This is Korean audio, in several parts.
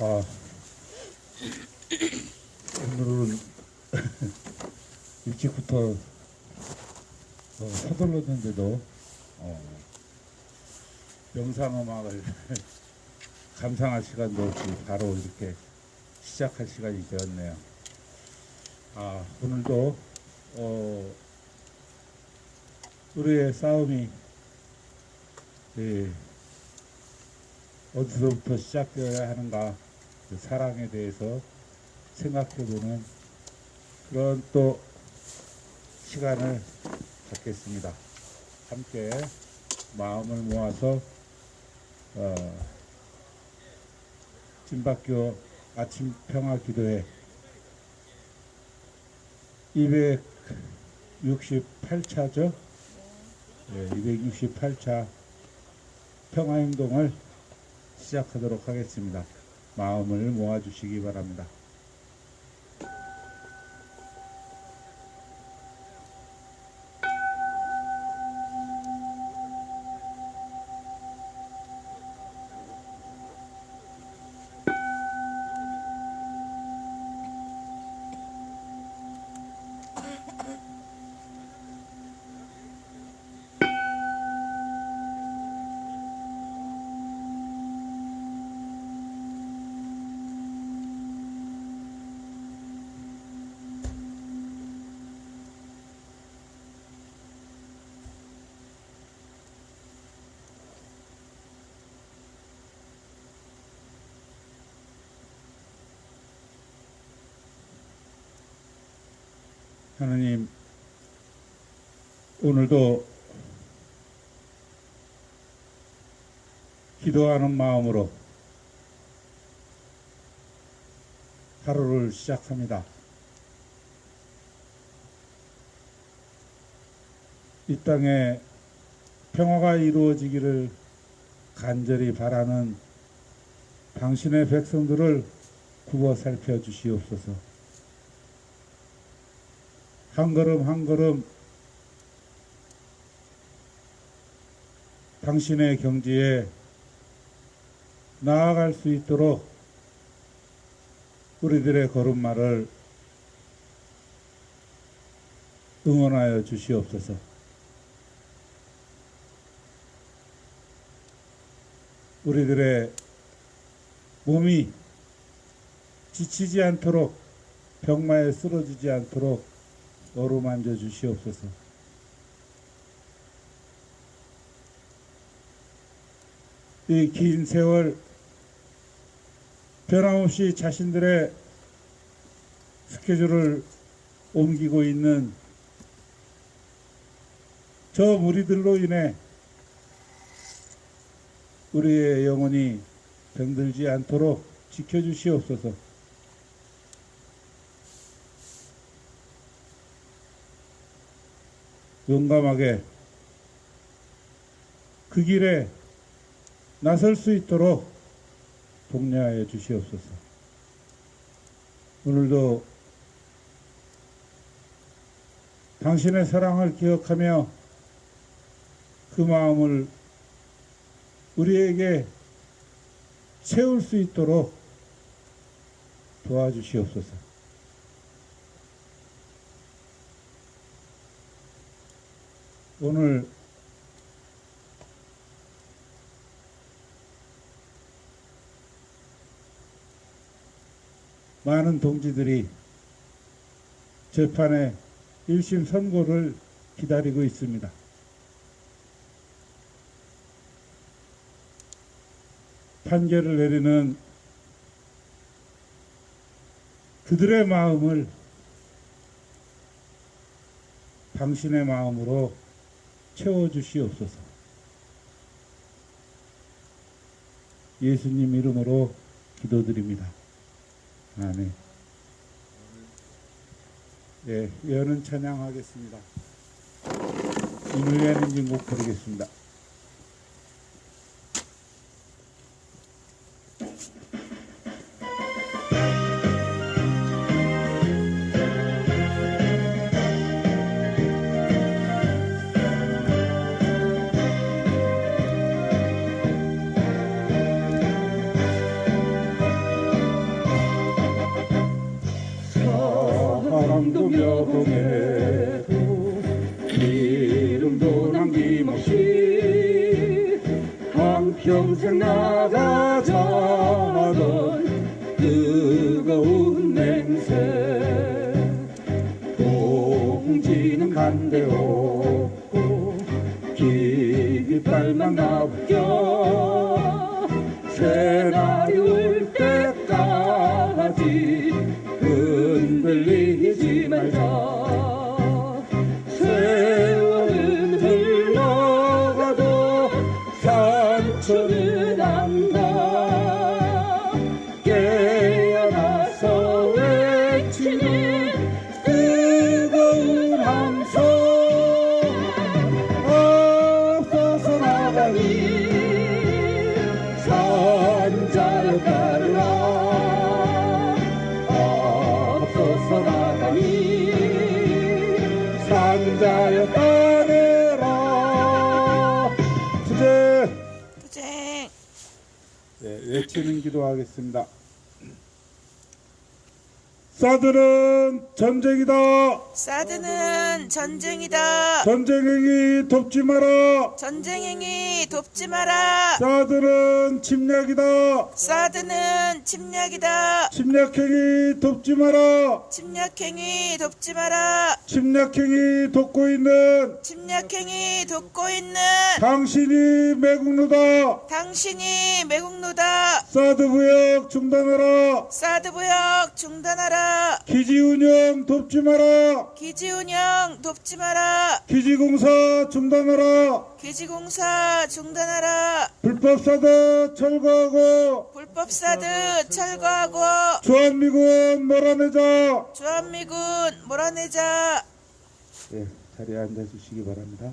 아, 오늘은 일찍부터 서둘렀는데도 명상음악을 감상할 시간도 없이 바로 이렇게 시작할 시간이 되었네요. 오늘도 우리의 싸움이 어디서부터 시작되어야 하는가, 그 사랑에 대해서 생각해보는 그런 또 시간을 갖겠습니다. 함께 마음을 모아서 찐박교 아침 평화 기도회 268차죠. 268차 평화행동을 시작하도록 하겠습니다. 마음을 모아주시기 바랍니다. 하느님, 오늘도 기도하는 마음으로 하루를 시작합니다. 이 땅에 평화가 이루어지기를 간절히 바라는 당신의 백성들을 굽어 살펴주시옵소서. 한 걸음 한 걸음 당신의 경지에 나아갈 수 있도록 우리들의 걸음마를 응원하여 주시옵소서. 우리들의 몸이 지치지 않도록, 병마에 쓰러지지 않도록 어루만져 주시옵소서. 이 긴 세월 변함없이 자신들의 스케줄을 옮기고 있는 저 무리들로 인해 우리의 영혼이 병들지 않도록 지켜주시옵소서. 용감하게 그 길에 나설 수 있도록 독려하여 주시옵소서. 오늘도 당신의 사랑을 기억하며 그 마음을 우리에게 채울 수 있도록 도와주시옵소서. 오늘 많은 동지들이 재판의 1심 선고를 기다리고 있습니다. 판결을 내리는 그들의 마음을 당신의 마음으로 채워주시옵소서. 예수님 이름으로 기도드립니다. 아멘. 예언은 찬양하겠습니다. 인류의 인증곡 부르겠습니다. 평생 나가자던 뜨거운 맹세 공지는 간데 없고 깃발만 나붙여 새날이 올 때까지 흔들리지 말자. 세월은 흘러가도 상처는 안다. 깨어나서 외치는 뜨거운 함성 앞서서 나가니 산자여 따르라. 앞서서 나가니 산자여 따르라. 투쟁. 네, 외치는 기도하겠습니다. 사드는 전쟁이다. 사드는 전쟁이다. 전쟁행위 돕지 마라. 전쟁행위 돕지 마라. 사드는 침략이다. 사드는 침략이다. 침략행위 돕지 마라. 침략행위 돕지 마라. 침략행위 돕고 있는 침략행위 돕고 있는 당신이 매국노다. 당신이 매국노다. 사드 부역 중단하라. 사드 부역 중단하라. 기지 운영 돕지 마라. 기지 운영 돕지 마라. 기지공사 중단하라. 기지공사 중단하라. 불법 사드 철거하고 불법 사드 철거하고 주한미군 몰아내자. 주한미군 몰아내자. 네, 자리에 앉아주시기 바랍니다.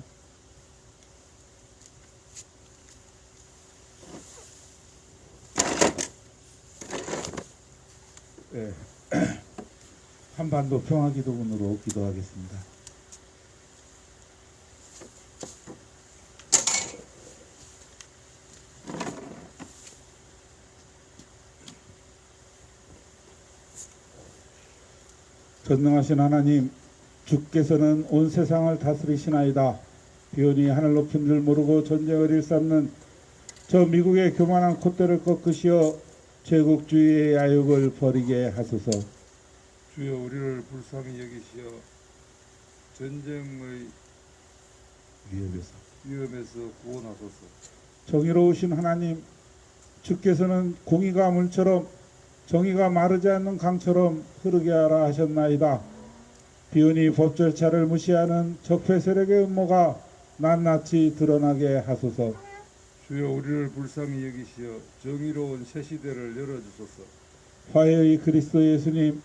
네. 한반도 평화기도문으로 기도하겠습니다. 전능하신 하나님, 주께서는 온 세상을 다스리시나이다. 비온이 하늘 높인 줄 모르고 전쟁을 일삼는 저 미국의 교만한 콧대를 꺾으시어 제국주의의 야욕을 버리게 하소서. 주여 우리를 불쌍히 여기시어 전쟁의 위험에서 구원하소서. 정의로우신 하나님, 주께서는 공의가 물처럼 정의가 마르지 않는 강처럼 흐르게 하라 하셨나이다. 비운이 법 절차를 무시하는 적폐 세력의 음모가 낱낱이 드러나게 하소서. 주여 우리를 불쌍히 여기시어 정의로운 새 시대를 열어주소서. 화해의 그리스도 예수님,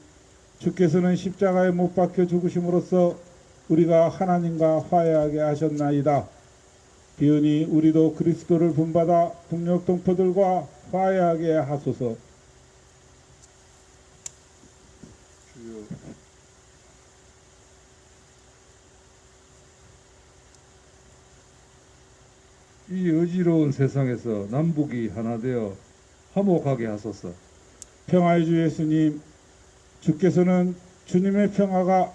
주께서는 십자가에 못 박혀 죽으심으로써 우리가 하나님과 화해하게 하셨나이다. 비운이 우리도 그리스도를 본받아 북녘 동포들과 화해하게 하소서. 주여 이 어지러운 세상에서 남북이 하나 되어 화목하게 하소서. 평화의 주 예수님, 주께서는 주님의 평화가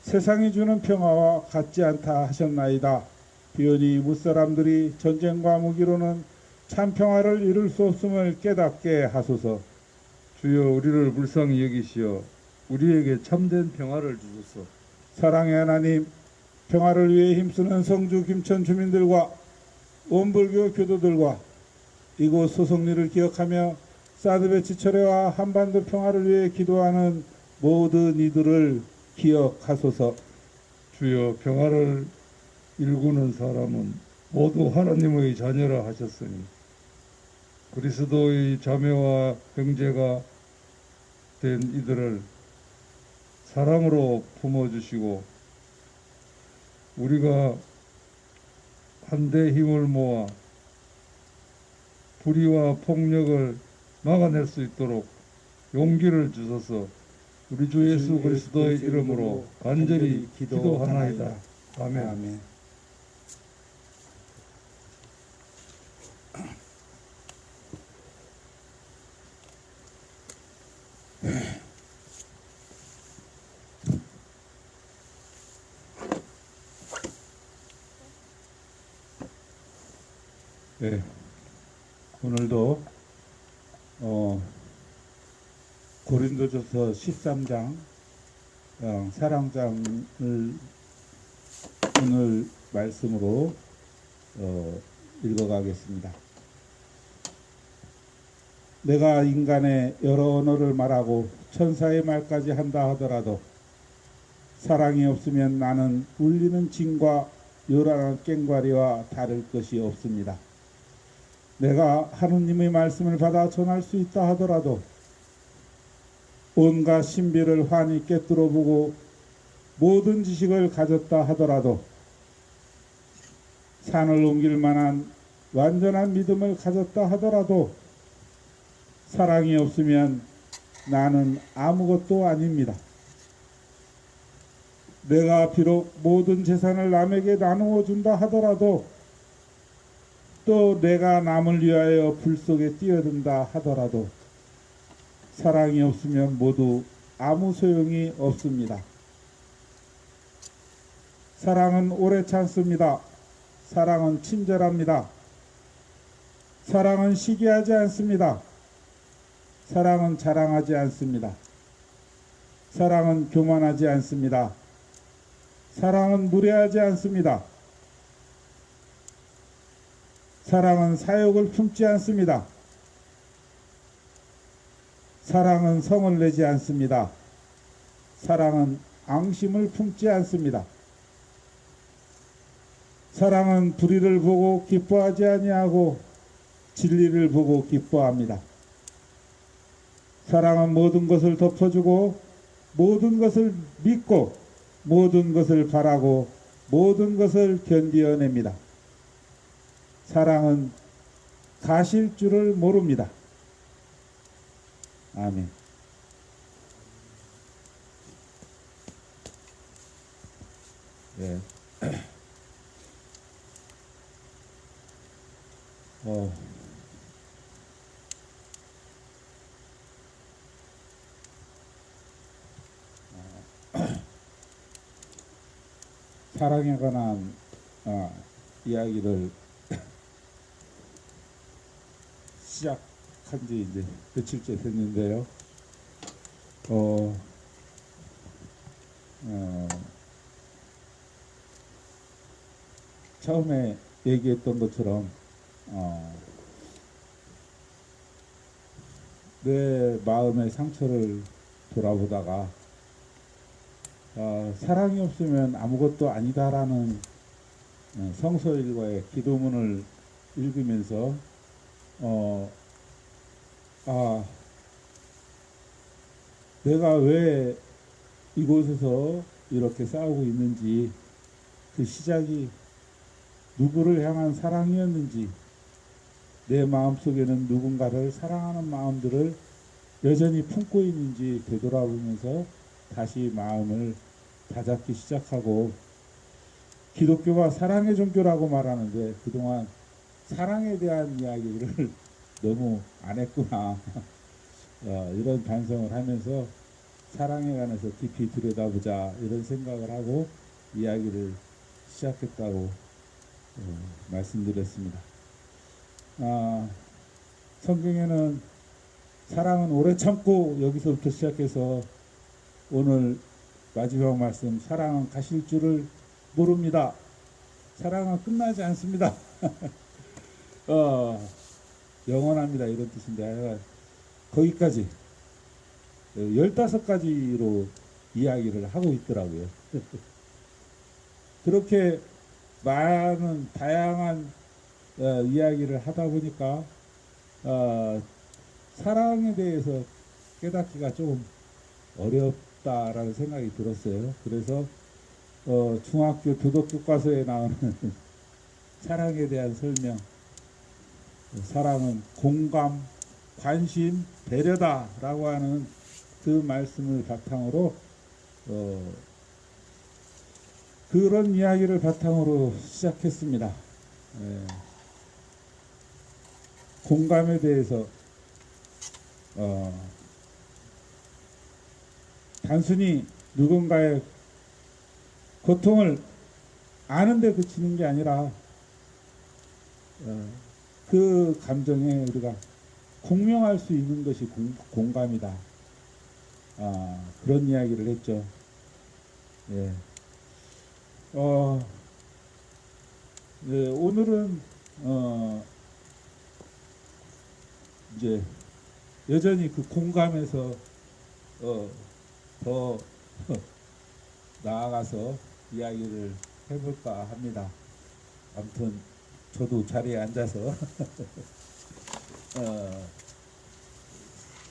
세상이 주는 평화와 같지 않다 하셨나이다. 비오니 무사람들이 전쟁과 무기로는 참 평화를 이룰 수 없음을 깨닫게 하소서. 주여 우리를 불쌍히 여기시어 우리에게 참된 평화를 주소서. 사랑의 하나님, 평화를 위해 힘쓰는 성주 김천 주민들과 원불교 교도들과 이곳 소성리를 기억하며 사드 배치 철회와 한반도 평화를 위해 기도하는 모든 이들을 기억하소서. 주여 평화를 일구는 사람은 모두 하나님의 자녀라 하셨으니 그리스도의 자매와 형제가 된 이들을 사랑으로 품어주시고 우리가 한데 힘을 모아 불의와 폭력을 막아낼 수 있도록 용기를 주셔서 우리 주 예수 그리스도의 이름으로 간절히 기도하나이다. 아멘. 아멘. 네. 오늘도 고린도전서 13장 사랑장을 오늘 말씀으로 읽어가겠습니다. 내가 인간의 여러 언어를 말하고 천사의 말까지 한다 하더라도 사랑이 없으면 나는 울리는 징과 요란한 꽹과리와 다를 것이 없습니다. 내가 하느님의 말씀을 받아 전할 수 있다 하더라도 온갖 신비를 환히 꿰뚫어 보고 모든 지식을 가졌다 하더라도 산을 옮길 만한 완전한 믿음을 가졌다 하더라도 사랑이 없으면 나는 아무것도 아닙니다. 내가 비록 모든 재산을 남에게 나누어 준다 하더라도 또 내가 남을 위하여 불 속에 뛰어든다 하더라도 사랑이 없으면 모두 아무 소용이 없습니다. 사랑은 오래 참습니다. 사랑은 친절합니다. 사랑은 시기하지 않습니다. 사랑은 자랑하지 않습니다. 사랑은 교만하지 않습니다. 사랑은 무례하지 않습니다. 사랑은 사욕을 품지 않습니다. 사랑은 성을 내지 않습니다. 사랑은 앙심을 품지 않습니다. 사랑은 불의를 보고 기뻐하지 아니하고 진리를 보고 기뻐합니다. 사랑은 모든 것을 덮어주고 모든 것을 믿고 모든 것을 바라고 모든 것을 견디어냅니다. 사랑은 가실 줄을 모릅니다. 아멘. 예. 사랑에 관한 이야기를 시작한 지 이제 며칠째 됐는데요. 처음에 얘기했던 것처럼 내 마음의 상처를 돌아보다가 사랑이 없으면 아무것도 아니다라는 성서일과의 기도문을 읽으면서 내가 왜 이곳에서 이렇게 싸우고 있는지, 그 시작이 누구를 향한 사랑이었는지, 내 마음속에는 누군가를 사랑하는 마음들을 여전히 품고 있는지 되돌아보면서 다시 마음을 다잡기 시작하고, 기독교가 사랑의 종교라고 말하는데 그동안 사랑에 대한 이야기를 너무 안 했구나 이런 반성을 하면서 사랑에 관해서 깊이 들여다보자 이런 생각을 하고 이야기를 시작했다고 말씀드렸습니다. 성경에는 사랑은 오래 참고 여기서부터 시작해서 오늘 마지막 말씀, 사랑은 가실 줄을 모릅니다. 사랑은 끝나지 않습니다. 영원합니다 이런 뜻인데 거기까지 15가지로 이야기를 하고 있더라고요. 그렇게 많은 다양한 이야기를 하다 보니까 사랑에 대해서 깨닫기가 조금 어렵다라는 생각이 들었어요. 그래서 중학교 도덕교과서에 나오는 사랑에 대한 설명, 사랑은 공감, 관심, 배려다라고 하는 그 말씀을 바탕으로 그런 이야기를 바탕으로 시작했습니다. 공감에 대해서 단순히 누군가의 고통을 아는데 그치는 게 아니라 그 감정에 우리가 공명할 수 있는 것이 공감이다. 그런 이야기를 했죠. 예. 예, 오늘은 이제 여전히 그 공감에서 더 나아가서 이야기를 해볼까 합니다. 아무튼 저도 자리에 앉아서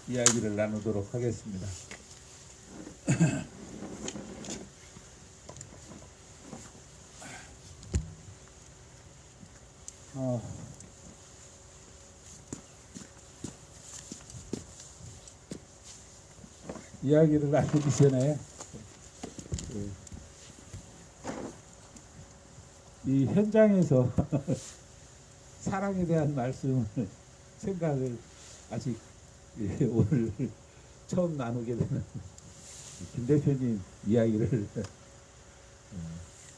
이야기를 나누도록 하겠습니다. 이야기를 나누기 전에 이 현장에서 사랑에 대한 말씀을 생각을 아직 오늘 처음 나누게 되는 김 대표님 이야기를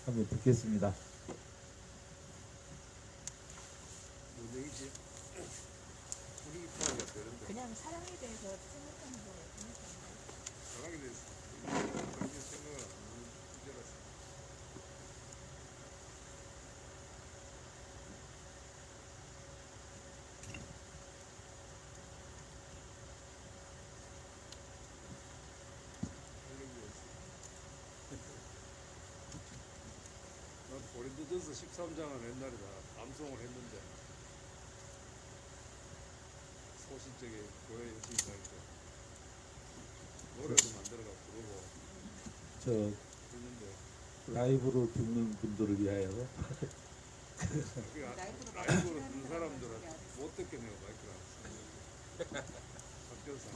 한번 듣겠습니다. 그냥 사랑에 대해서 생각하는 거예요. 사랑에 대해서 그렇게 생각을 안 하는 주제라서 난 고린도전서 13장은 옛날에 다 암송을 했는데 소실적인 교회 열심히 다닐 때 노래도 만들어가 부르고 저 했는데 라이브로 듣는 분들을 위하여 라이브로 듣는 사람들은 못 듣게 내가 마이크를 안 쓰는 학교에서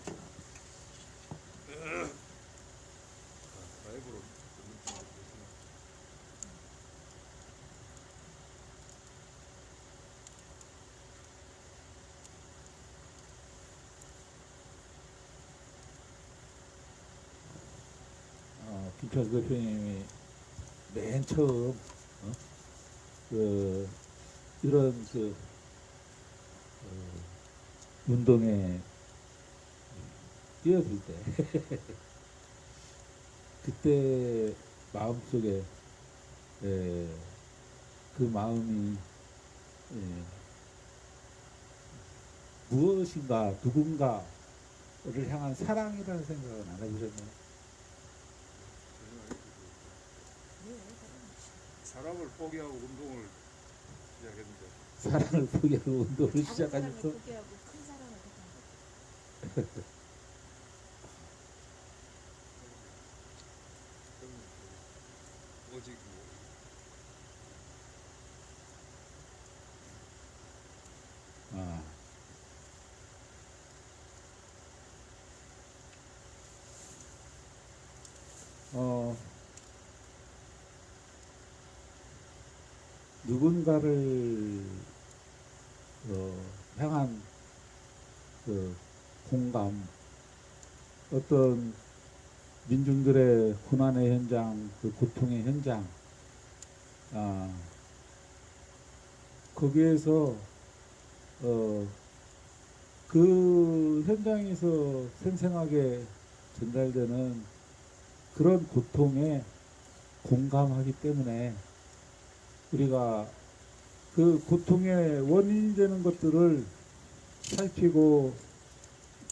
라이브로 듣는 분들 계시나 김철 대표님이 맨 처음 이런 운동에 뛰어들 때 그때 마음속에 그 마음이 무엇인가 누군가를 향한 사랑이라는 생각은 안 해보셨나요? 사람을 포기하고 운동을 시작했는데 사랑을 포기하고 운동을 작은 사랑을 시작하셔서 포기하고 큰 사랑을 택한 거죠. 오직 아. 누군가를 향한 그 공감, 어떤 민중들의 고난의 현장, 그 고통의 현장, 거기에서 그 현장에서 생생하게 전달되는 그런 고통에 공감하기 때문에 우리가 그 고통의 원인이 되는 것들을 살피고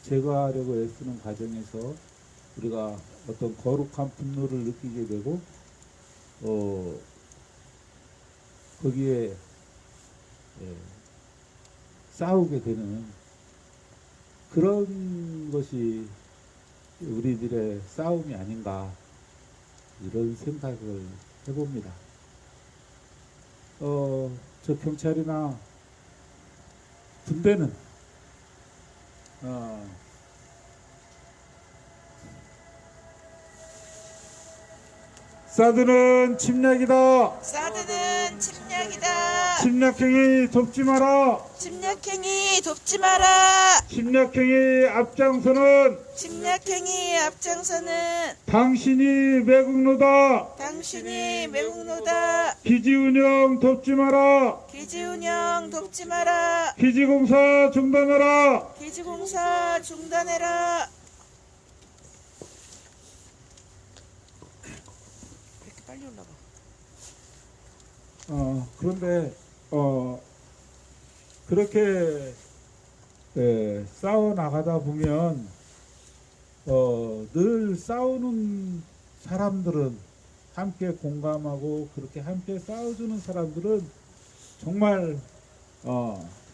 제거하려고 애쓰는 과정에서 우리가 어떤 거룩한 분노를 느끼게 되고 거기에 싸우게 되는 그런 것이 우리들의 싸움이 아닌가 이런 생각을 해봅니다. 저 경찰이나 군대는 사드는 침략이다. 사드는 침략이다. 침략이다. 침략행위 돕지 마라. 침략행위 돕지 마라. 침략행위 앞장서는 침략행위 앞장서는 당신이 매국노다. 당신이 매국노다. 기지운영 돕지 마라. 기지운영 돕지 마라. 기지공사 중단하라. 기지공사 중단해라. 이렇게 빨리 올라가. 그런데 그렇게 싸워 나가다 보면 늘 싸우는 사람들은 함께 공감하고 그렇게 함께 싸워주는 사람들은 정말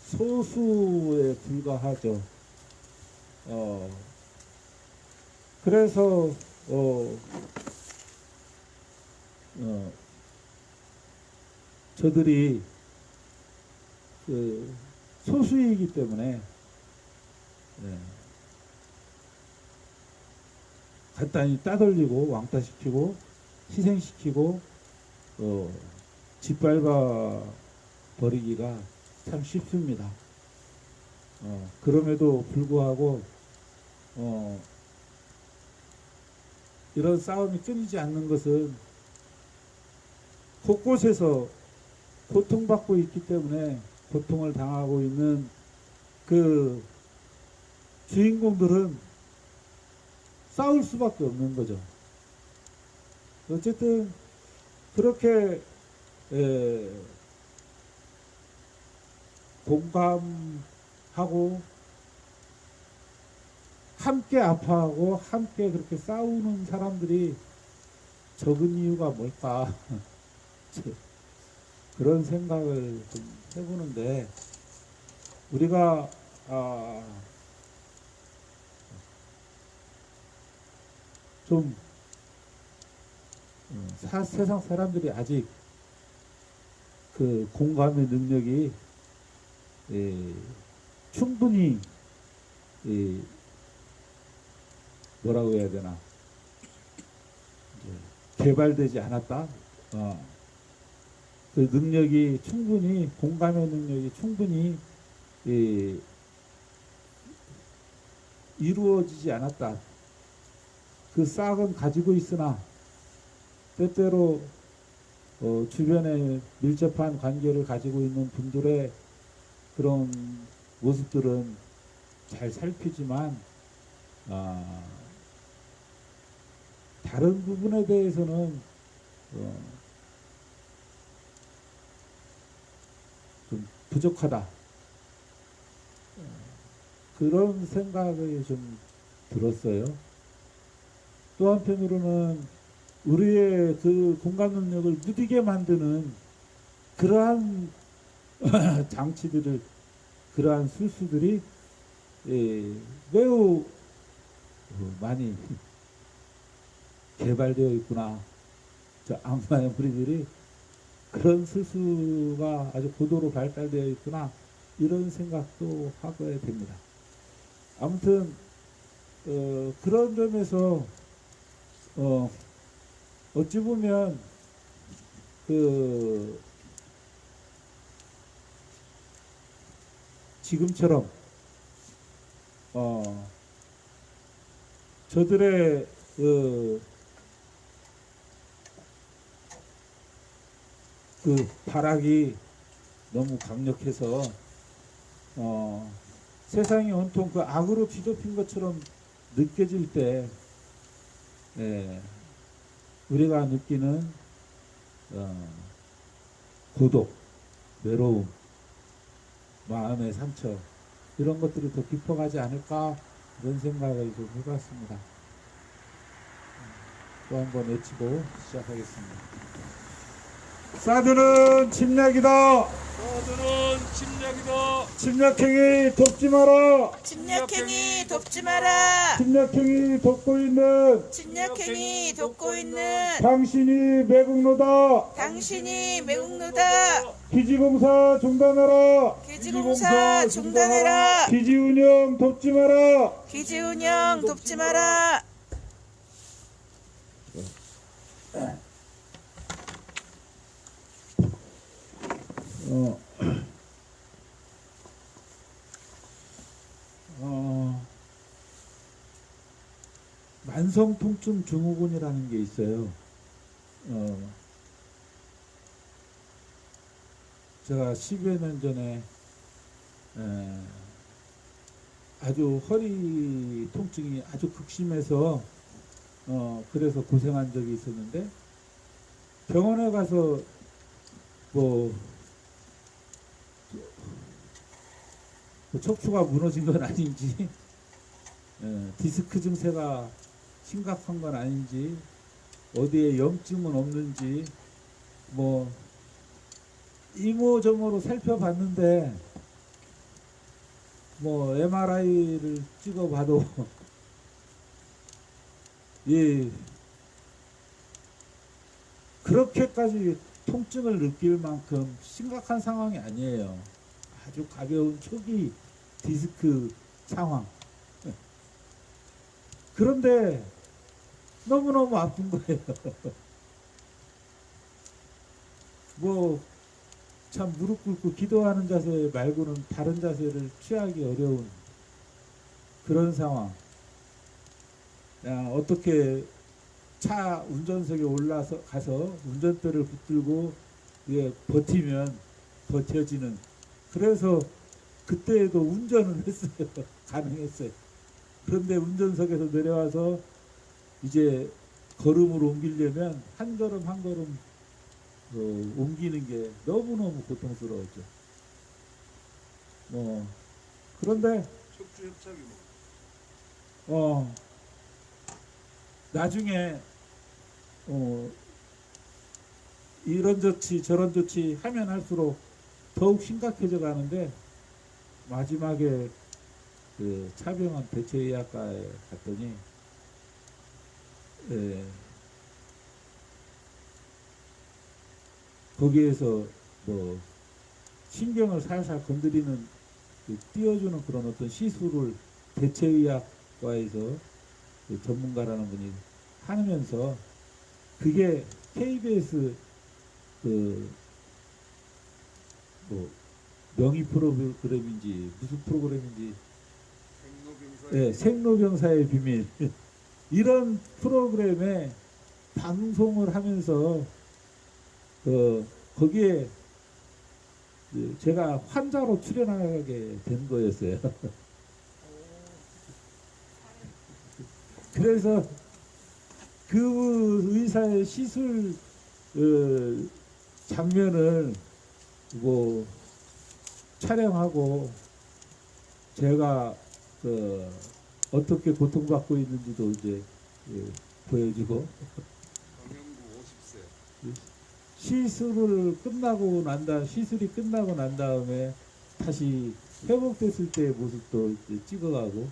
소수에 불과하죠. 그래서 저들이 그 소수이기 때문에 간단히 따돌리고 왕따시키고 희생시키고 짓밟아 버리기가 참 쉽습니다. 그럼에도 불구하고 이런 싸움이 끊이지 않는 것은 곳곳에서 고통받고 있기 때문에 고통을 당하고 있는 그 주인공들은 싸울 수밖에 없는 거죠. 어쨌든 그렇게 공감하고 함께 아파하고 함께 그렇게 싸우는 사람들이 적은 이유가 뭘까? 그런 생각을 좀 해보는데 우리가 좀 세상 사람들이 아직 그 공감의 능력이 충분히 뭐라고 해야 되나 개발되지 않았다. 그 능력이 충분히 공감의 능력이 충분히 이루어지지 않았다. 그 싹은 가지고 있으나 때때로 주변에 밀접한 관계를 가지고 있는 분들의 그런 모습들은 잘 살피지만 다른 부분에 대해서는 좀 부족하다. 그런 생각이 좀 들었어요. 또 한편으로는 우리의 그 공감 능력을 무디게 만드는 그러한 장치들을, 그러한 술수들이 매우 많이 개발되어 있구나. 저 악마의 무리들이 그런 술수가 아주 고도로 발달되어 있구나. 이런 생각도 하게 됩니다. 아무튼 그런 점에서 어찌 보면 그 지금처럼 저들의 그 발악이 너무 강력해서 세상이 온통 그 악으로 뒤덮인 것처럼 느껴질 때 우리가 느끼는 고독, 외로움, 마음의 상처 이런 것들이 더 깊어가지 않을까 이런 생각을 좀 해봤습니다. 또 한 번 외치고 시작하겠습니다. 사드는 침략이다. 사드는 침략이다. 침략행위 돕지 마라. 침략행위 돕지 마라. 침략행위 돕고 있는 침략행위 돕고 있는 당신이 매국노다. 당신이 매국노다. 기지공사 중단하라. 기지공사 중단해라. 기지운영 돕지 마라. 기지운영 돕지 마라. 어, 만성통증 증후군이라는 게 있어요. 제가 10여 년 전에 아주 허리 통증이 아주 극심해서 그래서 고생한 적이 있었는데 병원에 가서 뭐 척추가 무너진 건 아닌지 디스크 증세가 심각한 건 아닌지 어디에 염증은 없는지 뭐 이모저모로 살펴봤는데 뭐 MRI를 찍어봐도 예 그렇게까지 통증을 느낄 만큼 심각한 상황이 아니에요. 아주 가벼운 초기 디스크 상황. 그런데 너무너무 아픈 거예요. 뭐 참 무릎 꿇고 기도하는 자세 말고는 다른 자세를 취하기 어려운 그런 상황. 어떻게 차 운전석에 올라서 가서 운전대를 붙들고 버티면 버텨지는. 그래서 그때에도 운전을 했어요. 가능했어요. 그런데 운전석에서 내려와서 이제 걸음을 옮기려면 한 걸음 한 걸음 옮기는 게 너무너무 고통스러웠죠. 그런데 척추 협착이 나중에 이런 조치 저런 조치 하면 할수록 더욱 심각해져 가는데 마지막에 그 차병원 대체의학과에 갔더니 거기에서 뭐 신경을 살살 건드리는 띄워주는 그런 어떤 시술을 대체의학과에서 그 전문가라는 분이 하면서 그게 KBS 그 뭐 명의 프로그램인지 무슨 프로그램인지 생로병사의 비밀 이런 프로그램에 방송을 하면서 거기에 제가 환자로 출연하게 된 거였어요. 그래서 그 의사의 시술 장면을 뭐 촬영하고 제가 어떻게 고통받고 있는지도 이제 보여주고 강영구 50세 시술이 끝나고 난 다음에 다시 회복됐을 때의 모습도 이제 찍어가고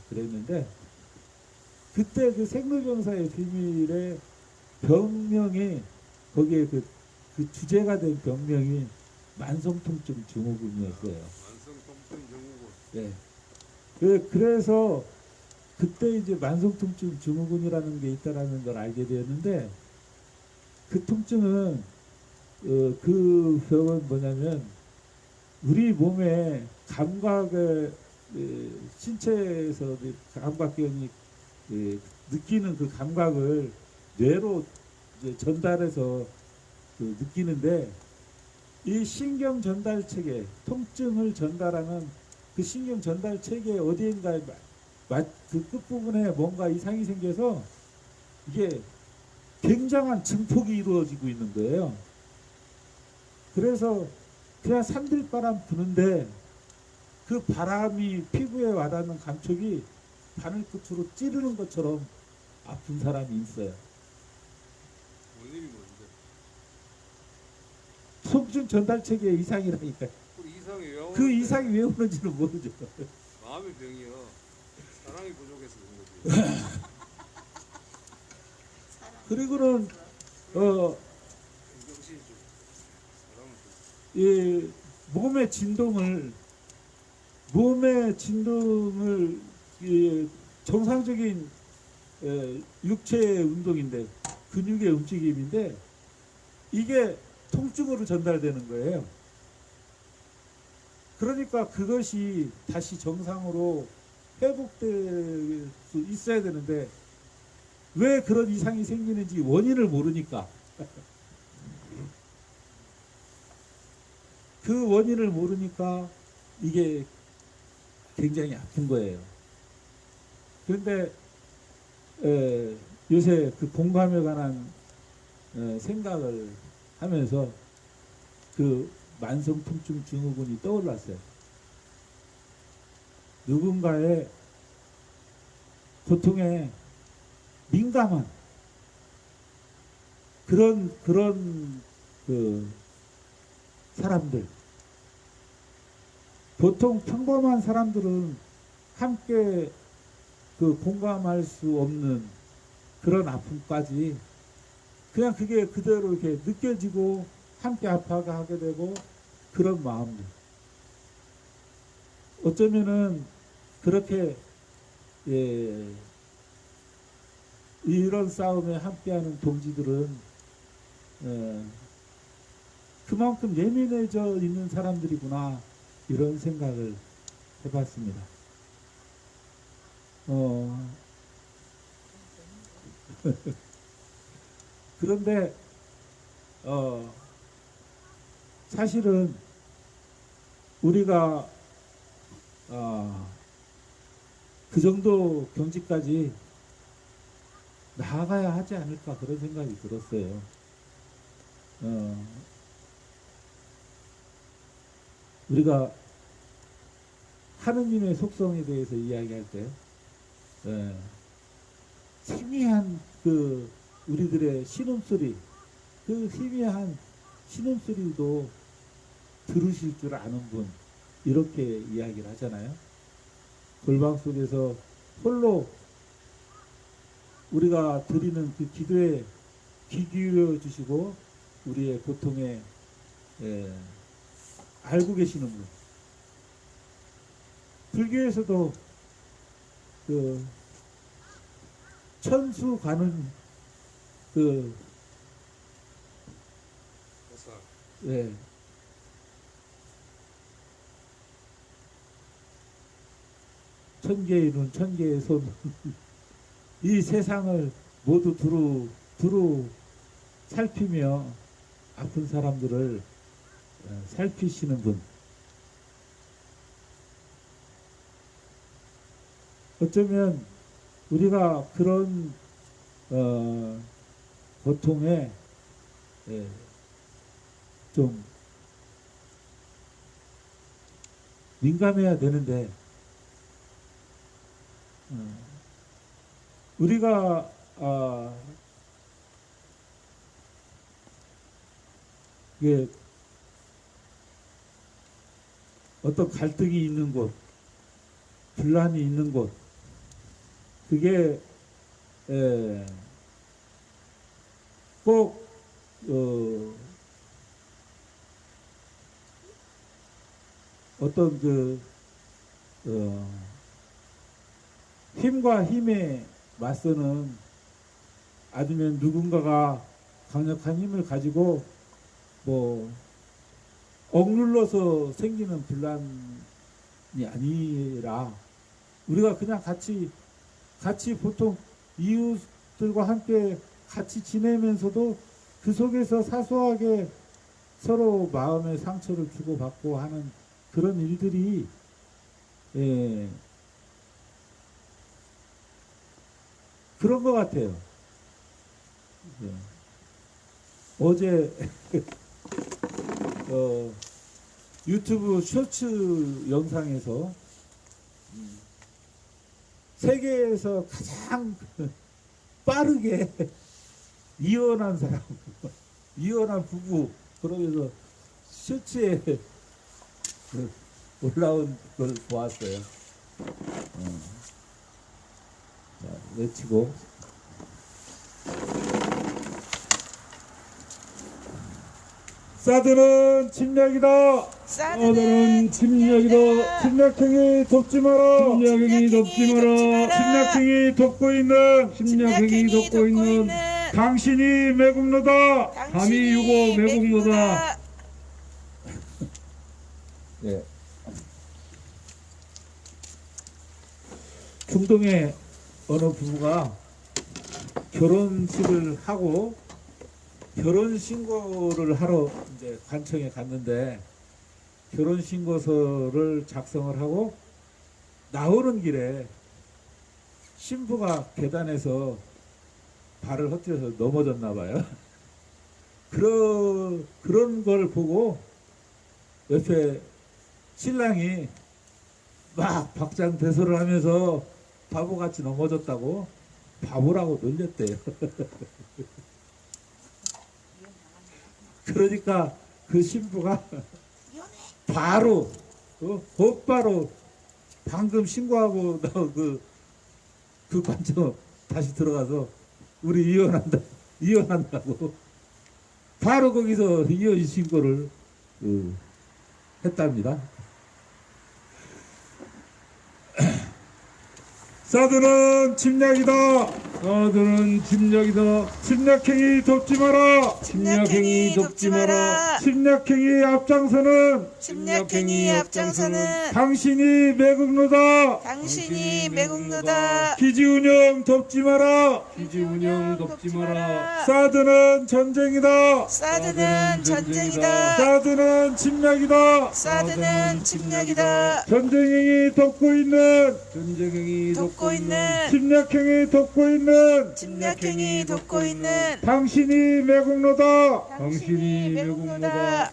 그랬는데 그때 그 생로병사의 비밀의 병명이 거기에 그 주제가 된 병명이 만성통증 증후군이었어요. 만성통증 증후군. 네. 그래서 그때 이제 만성통증 증후군이라는 게 있다라는 걸 알게 되었는데 그 통증은 그 병은 뭐냐면 우리 몸의 감각을 신체에서 감각기관이 느끼는 그 감각을 뇌로 이제 전달해서 느끼는데 이 신경 전달 체계, 통증을 전달하는 그 신경 전달 체계 어디인가에 그 끝부분에 뭔가 이상이 생겨서 이게 굉장한 증폭이 이루어지고 있는 거예요. 그래서 그냥 산들바람 부는데 그 바람이 피부에 와닿는 감촉이 바늘 끝으로 찌르는 것처럼 아픈 사람이 있어요. 원인이 뭔데? 통증 전달 체계의 이상이라니까. 그 이상이 왜 오는지는 모르죠. 마음의 병이요. 사랑이 부족해서 그런 거지. 그리고는 정신이 좀 사람을 이 몸의 진동을 이 정상적인 육체의 운동인데 근육의 움직임인데 이게 통증으로 전달되는 거예요. 그러니까 그것이 다시 정상으로 회복될 수 있어야 되는데 왜 그런 이상이 생기는지 원인을 모르니까 그 원인을 모르니까 이게 굉장히 아픈 거예요. 그런데 요새 그 공감에 관한 생각을 하면서 그 만성통증 증후군이 떠올랐어요. 누군가의 고통에 민감한 그런 그 사람들, 보통 평범한 사람들은 함께 그 공감할 수 없는 그런 아픔까지 그냥 그게 그대로 이렇게 느껴지고 함께 아파하게 되고 그런 마음들. 어쩌면은 그렇게 이런 싸움에 함께하는 동지들은 그만큼 예민해져 있는 사람들이구나 이런 생각을 해봤습니다. 그런데 사실은 우리가 그 정도 경지까지 나아가야 하지 않을까 그런 생각이 들었어요. 우리가 하느님의 속성에 대해서 이야기할 때 희미한 그 우리들의 신음소리, 그 희미한 신음소리도 들으실 줄 아는 분, 이렇게 이야기를 하잖아요. 골방 속에서 홀로 우리가 드리는 그 기도에 귀 기울여 주시고 우리의 고통에 알고 계시는 분. 불교에서도 그 천수 가는 그 보살. 천개의 눈, 천개의 손, 이 세상을 모두 두루 살피며 아픈 사람들을 살피시는 분. 어쩌면 우리가 그런 고통에 좀 민감해야 되는데 우리가 이게 어떤 갈등이 있는 곳, 분란이 있는 곳, 그게 꼭 어떤 그 힘과 힘에 맞서는, 아니면 누군가가 강력한 힘을 가지고 뭐 억눌러서 생기는 분란이 아니라 우리가 그냥 같이 보통 이웃들과 함께 같이 지내면서도 그 속에서 사소하게 서로 마음의 상처를 주고받고 하는 그런 일들이 그런 것 같아요. 어제 유튜브 쇼츠 영상에서 세계에서 가장 빠르게 이혼한 사람, 이혼한 부부, 그러면서 쇼츠에 올라온 걸 보았어요. 자, 외치고. 사드는 침략이다. 사드는 침략이다. 침략행위 돕지 마라. 침략행위 돕지 마라. 침략행위 돕고 있는 침략행위 돕고 있는 당신이 매국노다. 감히 유고 매국노다. 예. 중동의 어느 부부가 결혼식을 하고 결혼 신고를 하러 이제 관청에 갔는데 결혼 신고서를 작성을 하고 나오는 길에 신부가 계단에서 발을 헛디뎌서 넘어졌나 봐요. 그런 걸 보고 옆에 신랑이 막 박장대소를 하면서 바보같이 넘어졌다고 바보라고 놀렸대요. 그러니까 그 신부가 바로 곧바로 방금 신고하고 그 관청 다시 들어가서 우리 이혼한다고 바로 거기서 이혼 신고를 했답니다. 사드는 침략이다. 사드는 침략이다. 침략행위 돕지 마라. 침략행위 돕지 마라. 침략행위 앞장서는 침략행위 앞장서는 당신이 매국노다. 당신이 매국노다. 기지운영 돕지 마라. 기지운영 돕지 마라. 사드는 전쟁이다. 사드는 전쟁이다. 사드는 침략이다. 사드는 침략이다. 전쟁행위 돕고 있는 전쟁행위 돕고 있는 침략행위 돕고 있는 침략행위 돕고 있는 당신이 매국노다. 당신이 매국노다.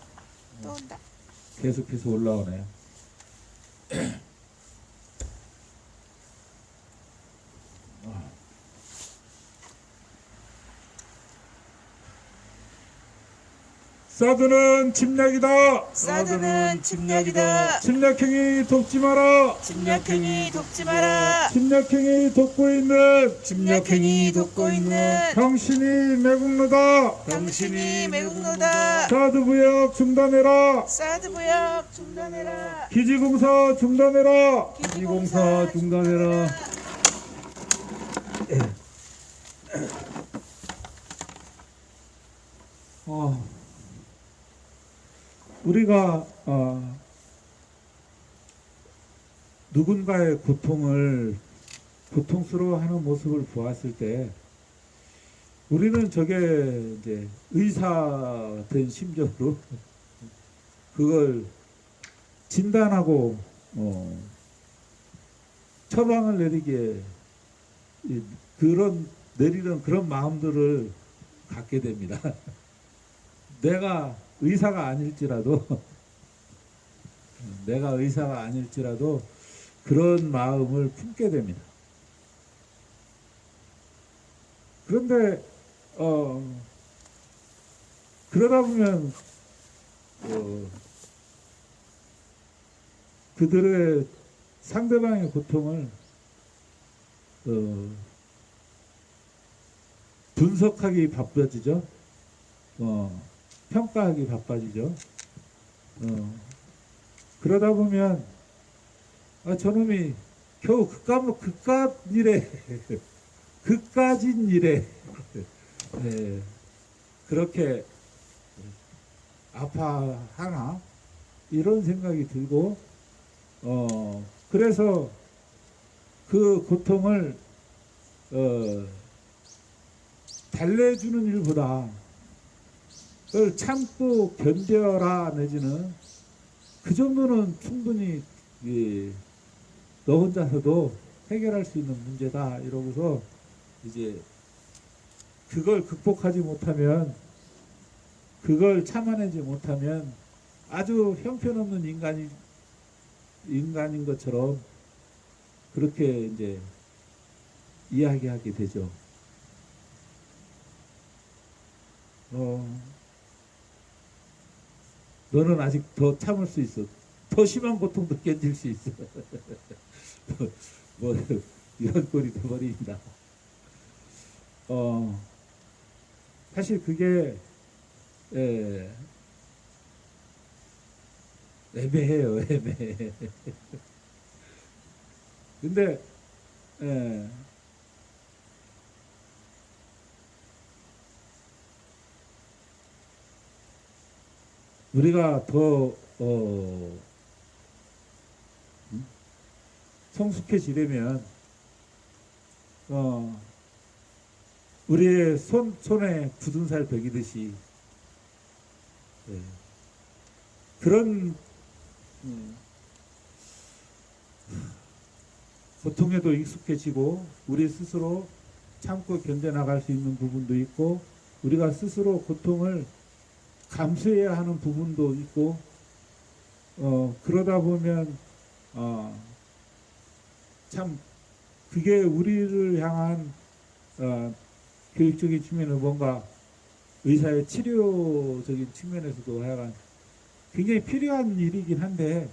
또 온다. 계속해서 올라오네요. 사드는 침략이다. 사드는 침략이다. 침략행위 돕지 마라. 침략행위 돕지 마라. 침략행위 돕고 있는 침략행위 돕고 있는 당신이 매국노다. 당신이 매국노다. 사드부역 중단해라. 사드부역 중단해라. 기지공사 중단해라. 기지공사 중단해라. 우리가 누군가의 고통스러워하는 모습을 보았을 때 우리는 저게 이제 의사된 심정으로 그걸 진단하고 처방을 내리기에 내리는 그런 마음들을 갖게 됩니다. 내가 의사가 아닐지라도 그런 마음을 품게 됩니다. 그런데 그러다 보면 그들의 상대방의 고통을 분석하기 바빠지죠. 평가하기 바빠지죠. 그러다 보면 저놈이 겨우 그깟 일에 그까진 일에 그렇게 아파하나 이런 생각이 들고 그래서 그 고통을 달래주는 일보다 그걸 참고 견뎌라 내지는 그 정도는 충분히 너 혼자서도 해결할 수 있는 문제다 이러고서 이제 그걸 극복하지 못하면 그걸 참아내지 못하면 아주 형편없는 인간인 것처럼 그렇게 이제 이야기하게 되죠. 너는 아직 더 참을 수 있어. 더 심한 고통도 견딜 수 있어. 뭐 이런 꼴이 돼버립니다. 사실 그게 애매해요. 애매해. 근데 우리가 더 성숙해지려면 우리의 손에 굳은 살 베기듯이 예, 그런 고통에도 익숙해지고 우리 스스로 참고 견뎌나갈 수 있는 부분도 있고 우리가 스스로 고통을 감수해야 하는 부분도 있고 그러다 보면 참 그게 우리를 향한 교육적인 측면은 뭔가 의사의 치료적인 측면에서도 하여간 굉장히 필요한 일이긴 한데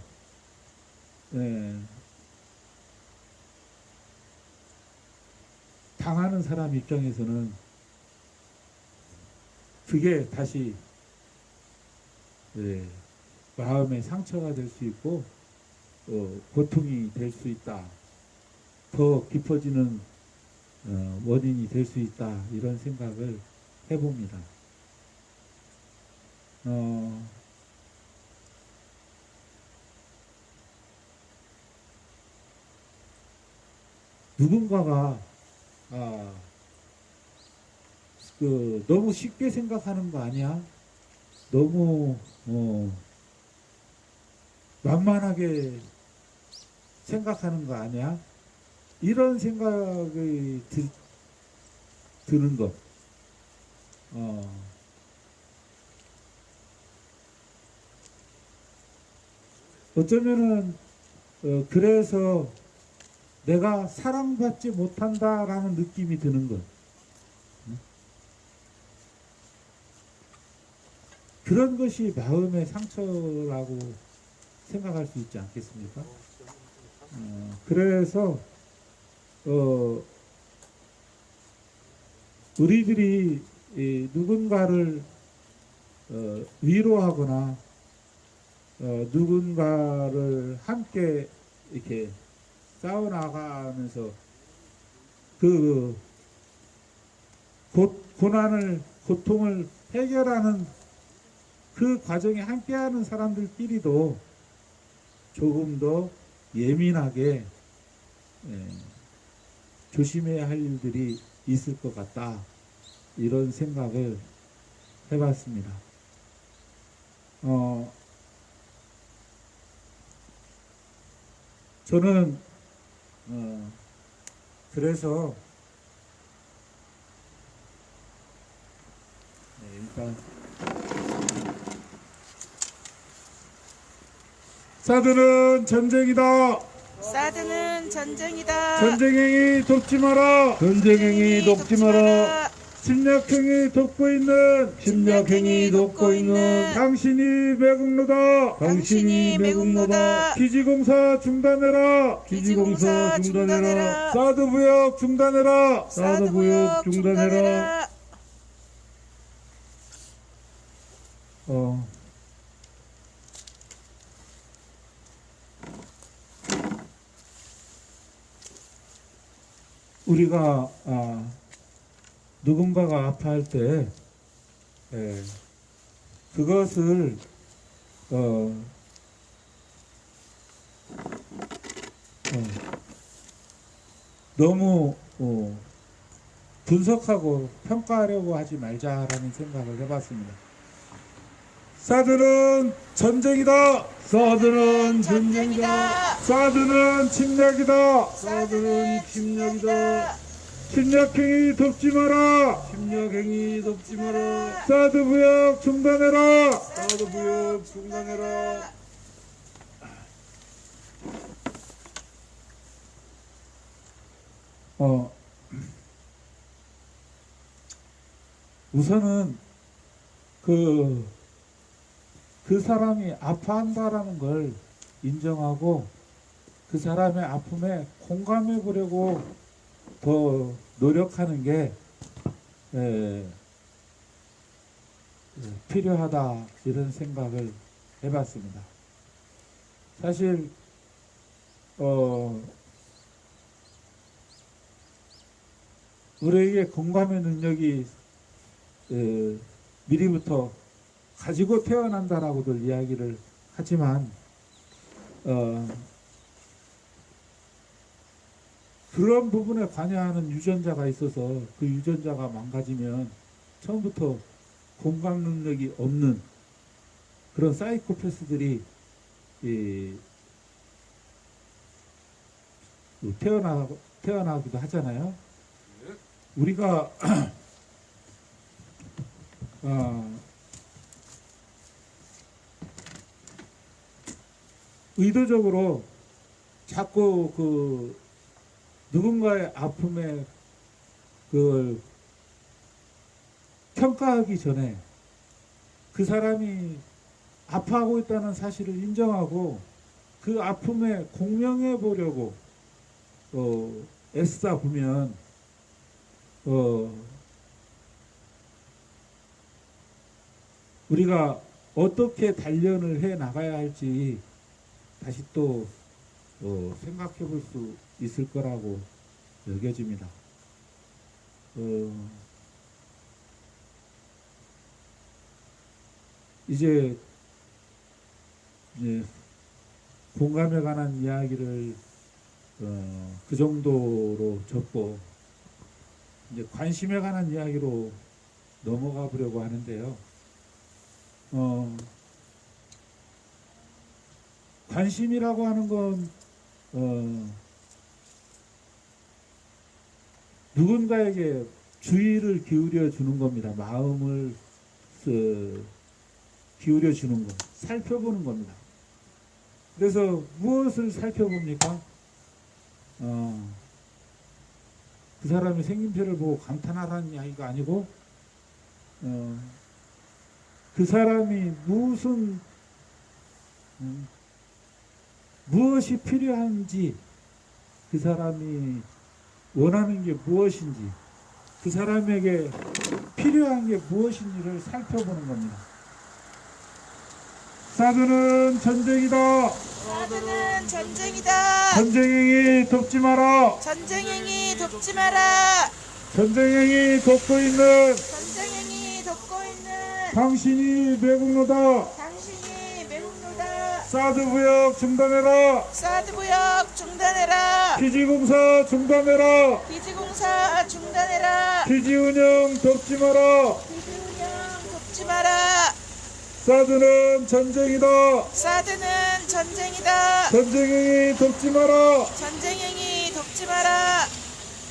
당하는 사람 입장에서는 그게 다시 마음의 상처가 될 수 있고 고통이 될 수 있다. 더 깊어지는 원인이 될 수 있다. 이런 생각을 해봅니다. 누군가가 너무 쉽게 생각하는 거 아니야? 너무 만만하게 생각하는 거 아니야? 이런 생각이 드는 것. 어쩌면은 그래서 내가 사랑받지 못한다라는 느낌이 드는 것. 그런 것이 마음의 상처라고 생각할 수 있지 않겠습니까? 그래서 우리들이 누군가를 위로하거나 누군가를 함께 이렇게 싸워나가면서 그 고난을 고통을 해결하는 그 과정에 함께하는 사람들끼리도 조금 더 예민하게 조심해야 할 일들이 있을 것 같다. 이런 생각을 해봤습니다. 저는 그래서 일단 사드는 전쟁이다. 사드는 전쟁이다. 전쟁행위 돕지 마라. 전쟁행위 돕지 마라. 침략행위 돕고 있는 침략행위 돕고 있는 당신이 매국노다. 당신이 매국노다. 기지공사 중단해라. 기지공사 중단해라. 사드부역 중단해라. 사드부역 중단해라. 우리가 누군가가 아파할 때 그것을 너무 분석하고 평가하려고 하지 말자라는 생각을 해봤습니다. 사드는 전쟁이다. 사드는 전쟁이다. 사드는 침략이다. 사드는 침략이다. 침략행위 돕지 마라. 침략행위 돕지 마라. 사드부역 중단해라. 사드부역 중단해라. 우선은 그 사람이 아파한다라는 걸 인정하고 그 사람의 아픔에 공감해 보려고 더 노력하는 게 필요하다 이런 생각을 해봤습니다. 사실 우리에게 공감의 능력이 미리부터 가지고 태어난다라고들 이야기를 하지만 그런 부분에 관여하는 유전자가 있어서 그 유전자가 망가지면 처음부터 공감 능력이 없는 그런 사이코패스들이 태어나기도 하잖아요. 우리가 의도적으로 자꾸 그 누군가의 아픔에 그걸 평가하기 전에 그 사람이 아파하고 있다는 사실을 인정하고 그 아픔에 공명해 보려고 애쓰다 보면 우리가 어떻게 단련을 해 나가야 할지 다시 또 생각해 볼 수 있을 거라고 여겨집니다. 이제 공감에 관한 이야기를 그 정도로 접고 이제 관심에 관한 이야기로 넘어가 보려고 하는데요. 관심이라고 하는 건 누군가에게 주의를 기울여 주는 겁니다. 마음을 기울여 주는 것, 살펴보는 겁니다. 그래서 무엇을 살펴봅니까? 그 사람의 생김새를 보고 감탄하라는 이야기가 아니고 그 사람이 무엇이 필요한지, 그 사람이 원하는 게 무엇인지, 그 사람에게 필요한 게 무엇인지를 살펴보는 겁니다. 사드는 전쟁이다. 사드는 전쟁이다. 전쟁행위 돕지 마라. 전쟁행위 돕지 마라. 전쟁행위 돕고 있는 전쟁행위 돕고 있는 당신이 매국노다. 당신이 매국노다. 사드 무역 중단해라. 사드 무역 중단해라. 기지공사 중단해라. 기지공사 중단해라. 기지운영 돕지 마라. 기지운영 돕지 마라. 사드는 전쟁이다. 사드는 전쟁이다. 전쟁행위 돕지 마라. 전쟁행위 돕지 마라.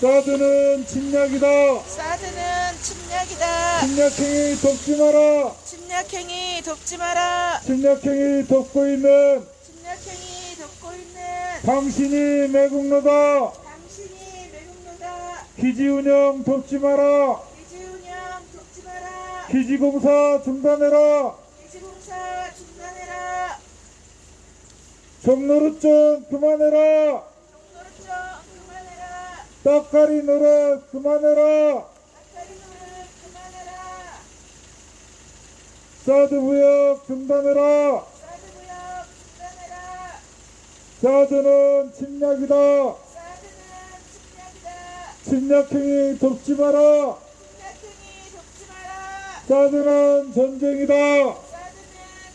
사드는 침략이다. 사드는 침략이다. 침략행위 돕지 마라. 침략행위 돕지 마라. 침략행위 돕고 있는 침략행위 돕고 있는 당신이 매국노다. 당신이 매국노다. 기지운영 돕지 마라. 기지운영 돕지 마라. 기지공사 중단해라. 기지공사 중단해라. 정노릇전 그만해라. 정노릇전 그만해라. 딱가리 노릇 그만해라. 닭다리 노릇 그만해라. 사드 무역 중단해라. 사드 무역 중단해라. 사드는 침략이다. 사드는 침략이다. 침략행위 돕지 마라. 침략행위 돕지 마라. 사드는 전쟁이다. 사드는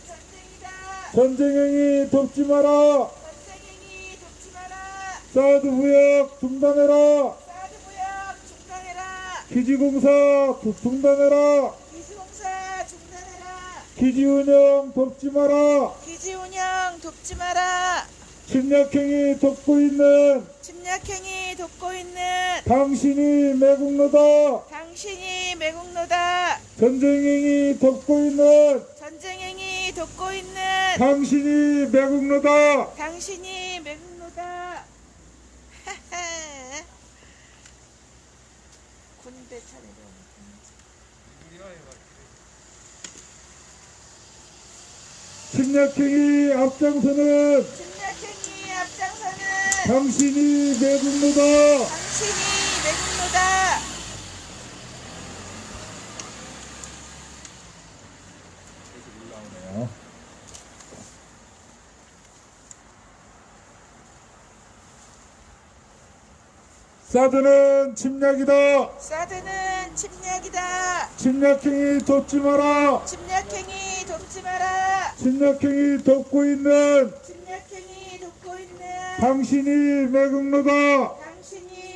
전쟁이다. 전쟁행위 돕지 마라. 전쟁행위 돕지 마라. 사드 무역 중단해라. 사드 무역 중단해라. 기지공사 중단해라. 기지공사 중단해라. 기지운영 돕지 마라. 기지운영 돕지 마라. 침략행위 돕고 있는 침략행위 돕고 있는 당신이 매국노다. 당신이 매국노다. 전쟁행위 돕고 있는 전쟁행위 돕고 있는 당신이 매국노다. 당신이 매국노다. 군대 차례로. 침략행위 앞장서는 침략행위 앞장서는 당신이 매국노다. 당신이 매국노다. 사드는 침략이다. 사드는 침략이다. 침략행위 돕지 마라. 침략행위 돕지 마라. 침략행위 돕고 있는 침략행위 돕고 있는 당신이 매국노다. 당신이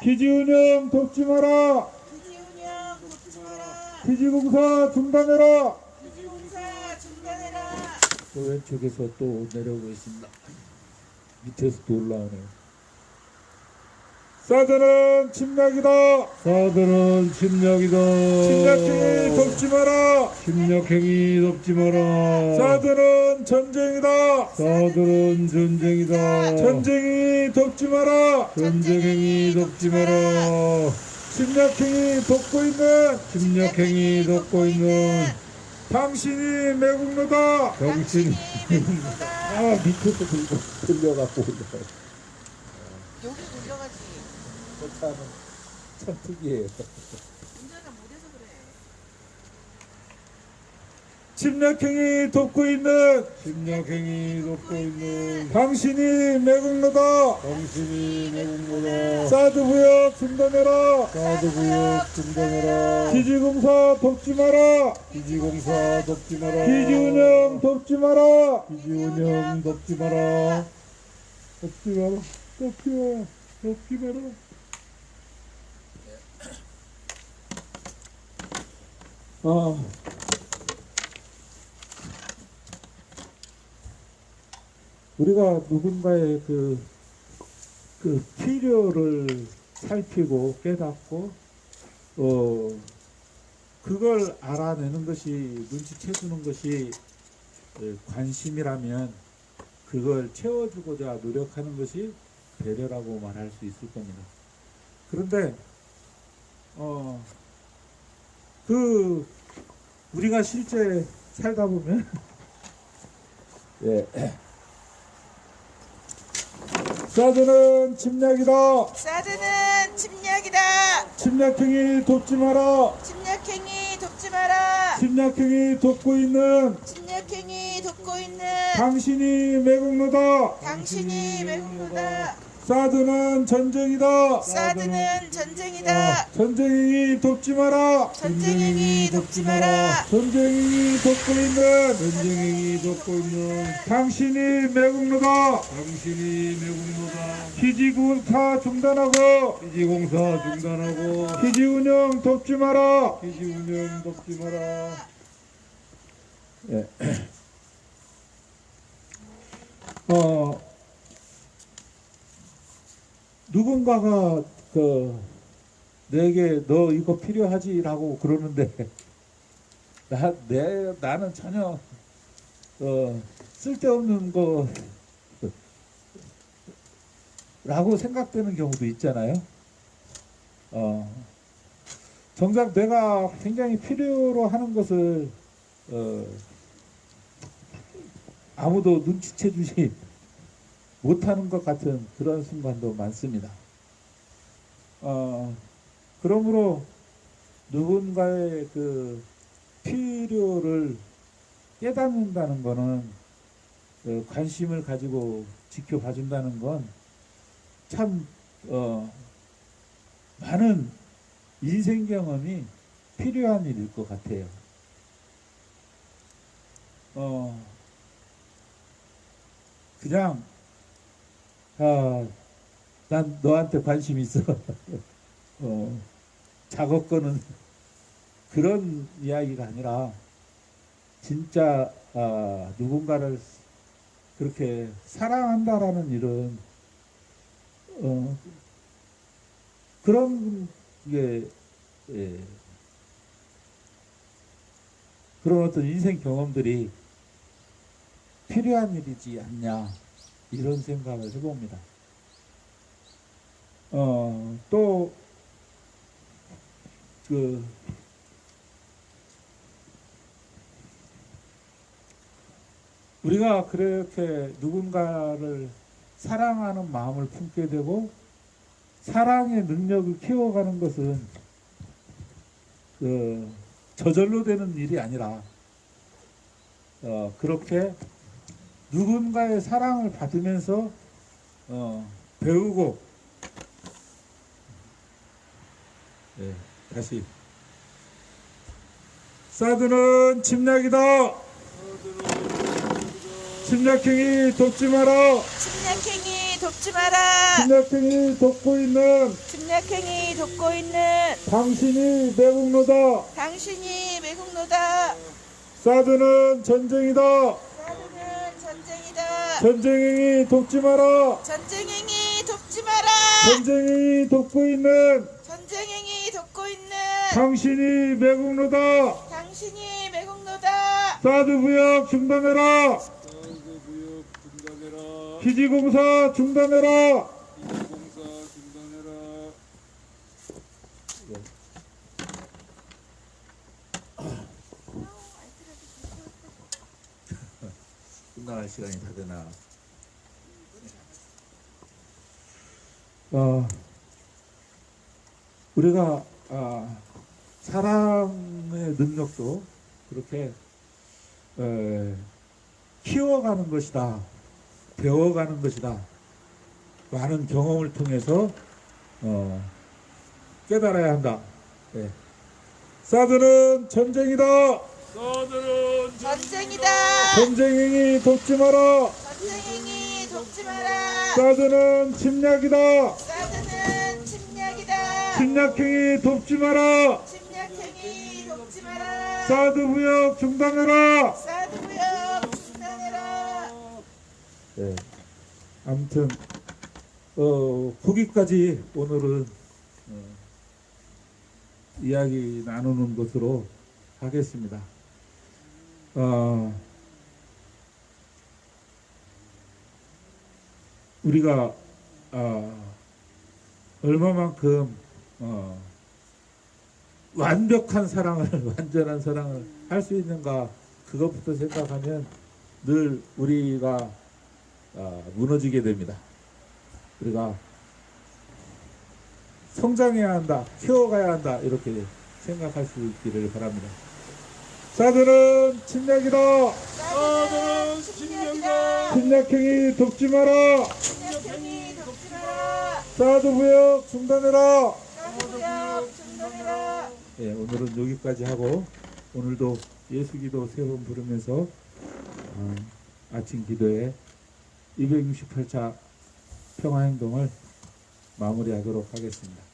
기지 운영 돕지 마라. 기지 운영 돕지 마라. 기지 공사 중단해라. 기지 공사 중단해라. 또 왼쪽에서 또 내려오고 있습니다. 밑에서 또 올라오네요. 사드는 침략이다. 사드는 침략이다. 침략행위 돕지 마라. 침략행위 돕지 마라. 사드는 전쟁이다. 사드는 전쟁이다. 전쟁이 돕지 마라. 전쟁행위 돕지 마라. 침략행위 돕고 있는 침략행위 돕고 있는 당신이 매국노다. 당신이 매국노다. 아, 밑에서 들려갖고 올라와요. 여기 올려가지. 저 차는 참 특이해요. 운전을 못해서 그래. 침략행위 돕고 있는 침략행위 돕고 있는 당신이 매국노다. 당신이 매국노다. 사드 구역 중단해라. 사드구역 중단해라. 기지공사 돕지 마라. 기지공사 돕지 마라. 기지운영 돕지 마라. 기지운영 돕지 마라. 돕지 마라. 돕지 마라. 돕지 마라. 우리가 누군가의 그 필요를 살피고 깨닫고 그걸 알아내는 것이 눈치채주는 것이 관심이라면 그걸 채워주고자 노력하는 것이 배려라고 말할 수 있을 겁니다. 그런데 우리가 실제 살다 보면 예. 사드는 침략이다. 사드는 침략이다. 침략행위 돕지 마라. 침략행위 돕지 마라. 침략행위 돕고 있는 침략행위 돕고 있는 당신이 매국노다. 당신이 매국노다. 사드는 전쟁이다. 사드는 전쟁이다. 전쟁행위 돕지 마라. 전쟁행위 돕지 마라. 전쟁행위 돕고 있는 전쟁행위 돕고 있는 당신이 매국노다. 당신이 매국노다. 기지공사 중단하고 기지공사 중단하고 기지운영 돕지 마라. 기지운영 돕지 마라. 예. 누군가가 내게 너 이거 필요하지라고 그러는데 나는 전혀 쓸데없는 거라고 생각되는 경우도 있잖아요. 정작 내가 굉장히 필요로 하는 것을 아무도 눈치채주지 못하는 것 같은 그런 순간도 많습니다. 그러므로 누군가의 그 필요를 깨닫는다는 것은 관심을 가지고 지켜봐준다는 건 참 많은 인생 경험이 필요한 일일 것 같아요. 그냥 난 너한테 관심 있어. 작업 거는 그런 이야기가 아니라 진짜 누군가를 그렇게 사랑한다라는 일은 그런 게 그런 어떤 인생 경험들이 필요한 일이지 않냐 이런 생각을 해봅니다. 또 우리가 그렇게 누군가를 사랑하는 마음을 품게 되고 사랑의 능력을 키워가는 것은 저절로 되는 일이 아니라 그렇게 누군가의 사랑을 받으면서 배우고 다시 사드는 침략이다. 침략행위 돕지 마라. 침략행위 돕지 마라. 침략행위 돕고 있는 침략행위 돕고 있는 당신이 매국노다. 당신이 매국노다. 사드는 전쟁이다. 사드는 전쟁이다. 전쟁행위 돕지 마라. 전쟁행위 돕지 마라. 전쟁행위 돕고 있는 전쟁행위 돕고 있는 당신이 매국노다. 당신이 매국노다. 사드 부역 중단해라. 사드 무역 중단해라. 기지공사 중단해라. 공사 중단해라. 끝나갈 시간이 다 되나? 우리가 사랑의 능력도 그렇게 키워가는 것이다, 배워가는 것이다. 많은 경험을 통해서 깨달아야 한다. 예. 사드는 전쟁이다. 사드는 전쟁이다. 전쟁행위 돕지 마라. 전쟁행위 돕지 마라. 사드는 침략이다. 사드는 침략이다. 침략행위 돕지 마라. 침략행위 돕지 마라. 사드 부역 중단해라. 사드 무역 중단해라. 네. 아무튼 거기까지 오늘은 이야기 나누는 것으로 하겠습니다. 우리가 얼마만큼 완벽한 사랑을 완전한 사랑을 할 수 있는가, 그것부터 생각하면 늘 우리가 무너지게 됩니다. 우리가 성장해야 한다, 키워가야 한다, 이렇게 생각할 수 있기를 바랍니다. 사드는 침략이다. 사드는 침략이다. 침략행위 돕지 마라. 침략행위 돕지 마라. 사드 부역 중단해라. 사드 무역 중단해라. 예, 오늘은 여기까지 하고, 오늘도 예수기도 3번 부르면서 아침 기도에 268차 평화행동을 마무리하도록 하겠습니다.